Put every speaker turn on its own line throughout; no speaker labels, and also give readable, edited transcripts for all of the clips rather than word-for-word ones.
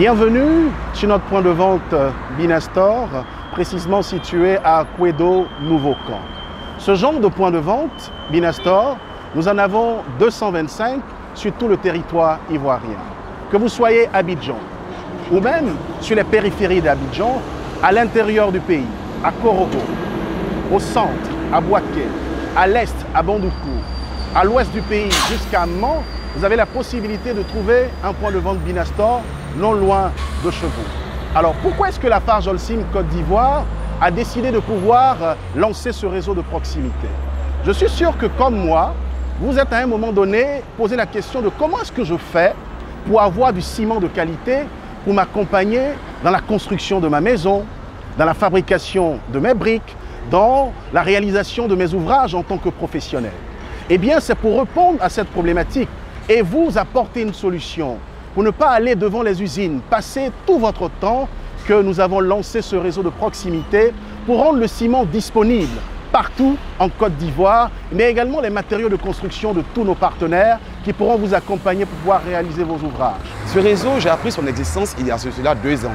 Bienvenue sur notre point de vente Binastor, précisément situé à Kouédo, Nouveau Camp. Ce genre de point de vente Binastor, nous en avons 225 sur tout le territoire ivoirien. Que vous soyez à Abidjan ou même sur les périphéries d'Abidjan, à l'intérieur du pays, à Korogo, au centre, à Bouaké, à l'est, à Bandoukou, à l'ouest du pays jusqu'à Mans, vous avez la possibilité de trouver un point de vente Binastor non loin de chez vous. Alors pourquoi est-ce que la Lafarge Holcim Côte d'Ivoire a décidé de pouvoir lancer ce réseau de proximité? Je suis sûr que comme moi, vous êtes à un moment donné posé la question de comment est-ce que je fais pour avoir du ciment de qualité pour m'accompagner dans la construction de ma maison, dans la fabrication de mes briques, dans la réalisation de mes ouvrages en tant que professionnel. Eh bien, c'est pour répondre à cette problématique et vous apporter une solution pour ne pas aller devant les usines, passer tout votre temps que nous avons lancé ce réseau de proximité pour rendre le ciment disponible partout en Côte d'Ivoire, mais également les matériaux de construction de tous nos partenaires qui pourront vous accompagner pour pouvoir réaliser vos ouvrages.
Ce réseau, j'ai appris son existence il y a cela 2 ans.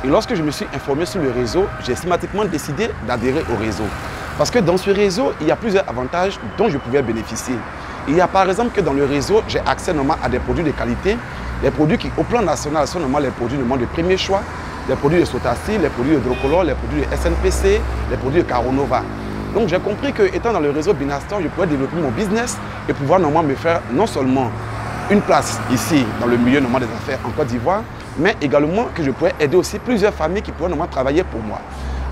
Et lorsque je me suis informé sur le réseau, j'ai systématiquement décidé d'adhérer au réseau. Parce que dans ce réseau, il y a plusieurs avantages dont je pouvais bénéficier. Il y a par exemple que dans le réseau, j'ai accès normalement à des produits de qualité, des produits qui au plan national sont normalement les produits de premier choix, les produits de Sotassi, les produits de Drocolor, les produits de SNPC, les produits de Caronova. Donc j'ai compris qu'étant dans le réseau Binastor, je pourrais développer mon business et pouvoir normalement me faire non seulement une place ici dans le milieu normalement des affaires en Côte d'Ivoire, mais également que je pourrais aider aussi plusieurs familles qui pourraient normalement travailler pour moi.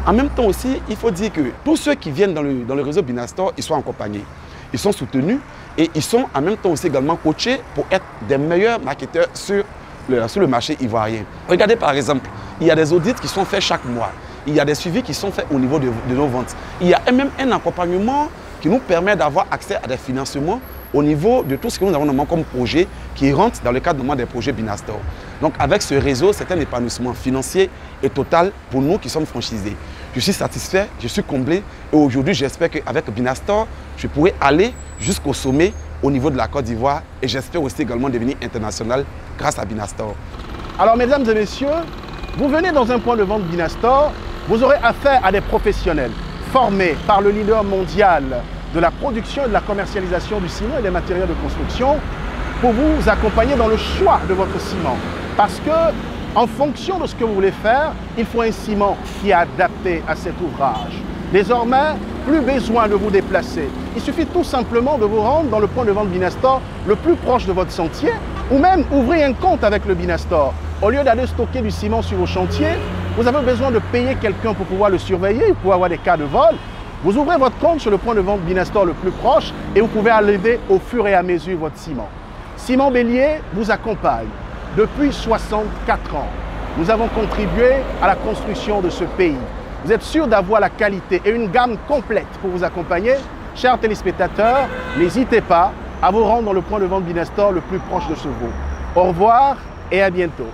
En même temps aussi, il faut dire que tous ceux qui viennent dans le réseau Binastor, ils sont accompagnés, ils sont soutenus et ils sont en même temps aussi également coachés pour être des meilleurs marketeurs sur le marché ivoirien. Regardez par exemple, il y a des audits qui sont faits chaque mois. Il y a des suivis qui sont faits au niveau de nos ventes. Il y a même un accompagnement qui nous permet d'avoir accès à des financements au niveau de tout ce que nous avons normalement comme projet qui rentre dans le cadre des projets Binastor. Donc avec ce réseau, c'est un épanouissement financier et total pour nous qui sommes franchisés. Je suis satisfait, je suis comblé et aujourd'hui j'espère qu'avec Binastor, je pourrai aller jusqu'au sommet au niveau de la Côte d'Ivoire et j'espère aussi également devenir international grâce à Binastor.
Alors mesdames et messieurs, vous venez dans un point de vente Binastor, vous aurez affaire à des professionnels formés par le leader mondial de la production et de la commercialisation du ciment et des matériaux de construction pour vous accompagner dans le choix de votre ciment. Parce que, en fonction de ce que vous voulez faire, il faut un ciment qui est adapté à cet ouvrage. Désormais, plus besoin de vous déplacer. Il suffit tout simplement de vous rendre dans le point de vente Binastor le plus proche de votre sentier ou même ouvrir un compte avec le Binastor. Au lieu d'aller stocker du ciment sur vos chantiers, vous avez besoin de payer quelqu'un pour pouvoir le surveiller, pour avoir des cas de vol. Vous ouvrez votre compte sur le point de vente Binastor le plus proche et vous pouvez enlever au fur et à mesure votre ciment. Ciment Bélier vous accompagne depuis 64 ans. Nous avons contribué à la construction de ce pays. Vous êtes sûr d'avoir la qualité et une gamme complète pour vous accompagner. Chers téléspectateurs, n'hésitez pas à vous rendre dans le point de vente Binastor le plus proche de chez vous. Au revoir et à bientôt.